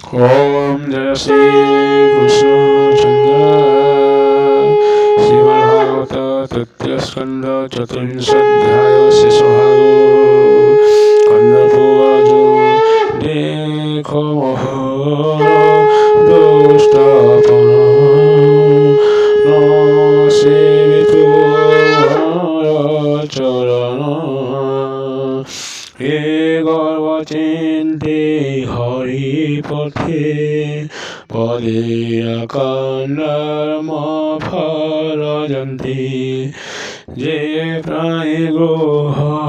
ओम जय श्री कृष्ण चंद्र श्रीमद्भागवत तृतीय स्कंद चतुर्विंशाध्याय शेषभागो कंदपूज देखो मोह दुष्टापन न सेवितु चरण हे गर्वचिन्ते हरिपथे पदे कन्दर्म फलजन्ति जे प्राणि गृहबन्धताये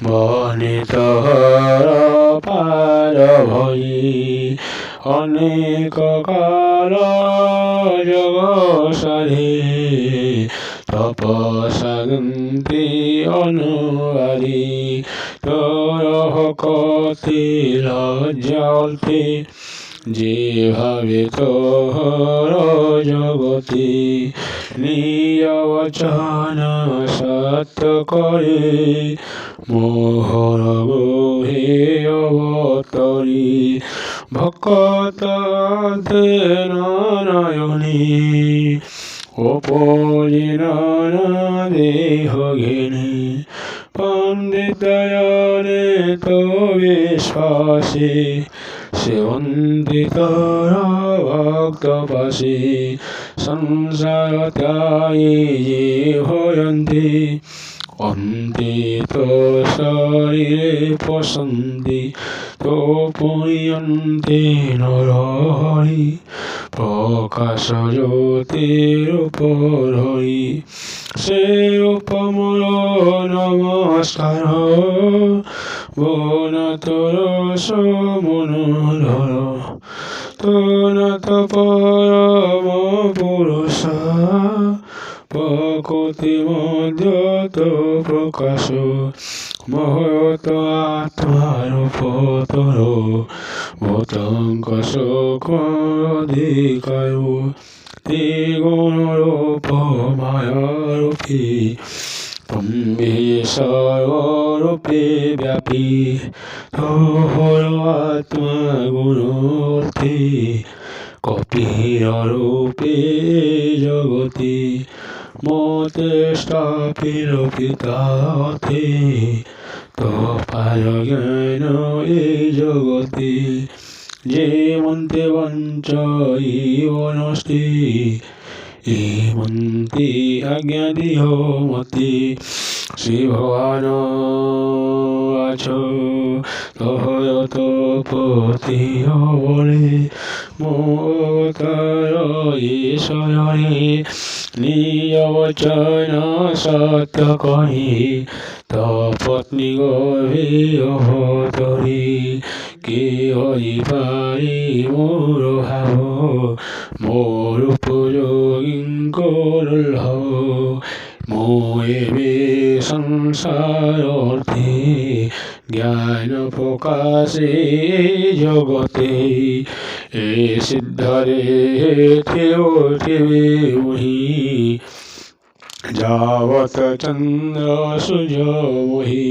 वनितहर पार भई अनेक काल जगसाधे तपसागन्ति अनुवादी तरह कति लज्जाते যে ভাবে তোহর জগতি নিজ বচন সত্য করে মোহর গোহে অবতরী ভকত নয়নী অপরিণান দেহ ঘেনি পণ্ডিতয়নে তো বিশ্বাসে সেবন্তি তর ভক্তপাশে সংসার ত্যাগী যে ভয়ন্তি অন্তে তো শরীরে পশন্তি তো পুণ্যন্তে নরহরি প্রকাশ জ্যোতির উপরহরি সে উপমল নমস্কার বনতর সমনোধর তনত পরম পুরুষ প্রকৃতি মধ্যত প্রকাশ মহত আত্মার পতর ভূতঙ্ক শোকাধিকায় ত্রিগুণরূপ মায়ারূপী তুমি সর্বরূপে ব্যাপী তোহর আত্মা গুণর্থে কপির রূপে জগতি মতে স্থাপিত পিতাথে তপার জ্ঞান এই জগতি যে মন্তে বঞ্চ ইবনষ্টি এই মন্তে আজ্ঞা দিহ মতি শ্রী ভগবান আছ তহয়ত পতি বলে মোতার ঈশ্বরে নিজ বচন সত্য কহি তপত্নী গভে অবতরী কে হরি পারি মোর ভাব মোর উপযোগীঙ্কর লভ মোয়ে সংসার অর্থে জ্ঞান প্রকাশে জগতে এ সিদ্ধরে থেও থেবে মুহি যাবত চন্দ্র সূর্য মোহি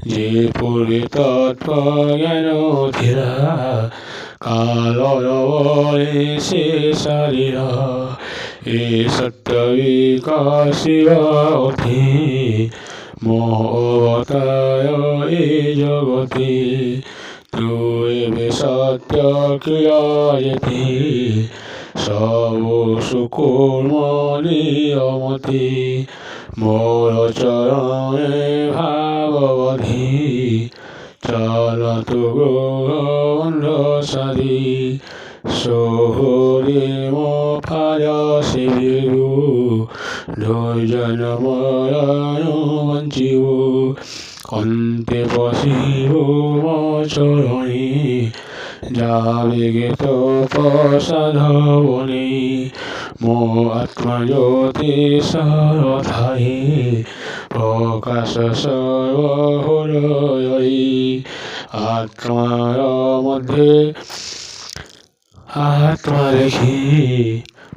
যে পুরে তৎজ্ঞান ধীরা কালরে সে শরীরা এ সত্য বিকাশিবা অথে মোহ অবতায় এ জগতে তু এবে সত্য ক্রিয়া যেতে সব সুকর্ম নিয়মতি মোর চরণে ভাগবধি চলতু গন্ধ সারি সোহরে মো ফায়াসি বিরু ধৈর্যন মরণ বঞ্চিব অন্তে বসিব মো চরণে যাবে গে তপসাধবনে মো আত্মজ্যোতি সরথায়ে প্রকাশ সর্বহৃদয়ে আত্মার মধ্যে আত্মা রেখে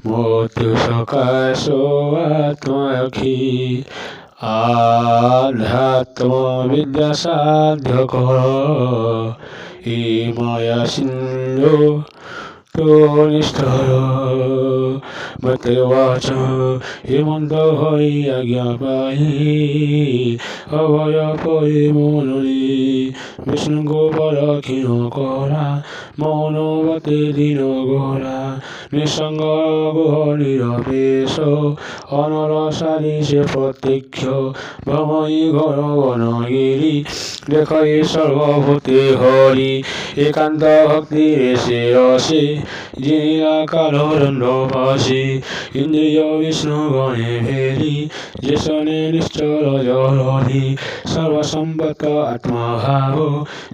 মৃত্যু সকাশ আত্মা রাখি আধ্যাত্মবিদ্যাসাধ্যকর এই মায়া সিন্ধু নিষ্ঠর মৃত্যুবাচ হেমন্ত হই আজ্ঞা পাই অভয় পরি মনলি বিষ্ণু গোপাল ক্ষীণ করা মৌনবতে দিন গোরা নিঃসঙ্গ গুহ নিরপেশ অনরসারি সে প্রত্যক্ষ ভ্রমই ঘর বনগিরি দেখাই সর্বভূতে হরি একান্ত ভক্তি রেসে রসে যিনি কালো দণ্ডবাসী ইন্দ্রিয় বিষ্ণু গণে ভেরি যে শনে নিশ্চল জলধি সর্বসম্পত আত্মভাব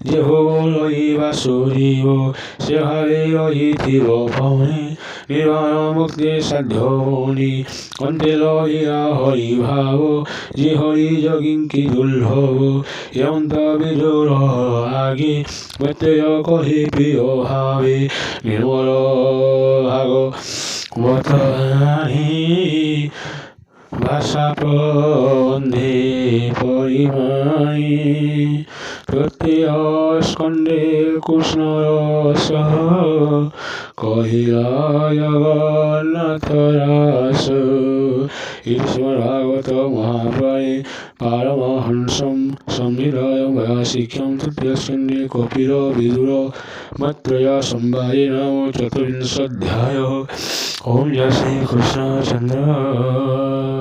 যে ভোগ লই বাসুদেব সে ভাবে রহিথিব ভনে নির্বাণ মুক্তি সাধ্য বনি অন্তে লইয়া হরি ভাব যে হরি যোগিঙ্কি দুর্লভ এমন্ত বিদুর আগে প্রত্যয় কহে প্রিয় ভাবে নির্মল ভাগবত ভাষা প্রবন্ধে পরিমাণী তৃতীয় স্কন্ধে কৃষ্ণ রস কহিলা জগন্নাথ রাস ঈশ্বর ভাগবত মহাপ্রায় পারমহংসম সংহিতায় শিক্ষম তৃতীয় স্কন্ধে কপিল বিদুর মৈত্রেয় সম্বাদে নাম চতুর্विंशोऽध्याय। ओम जय श्री कृष्ण चंद्र।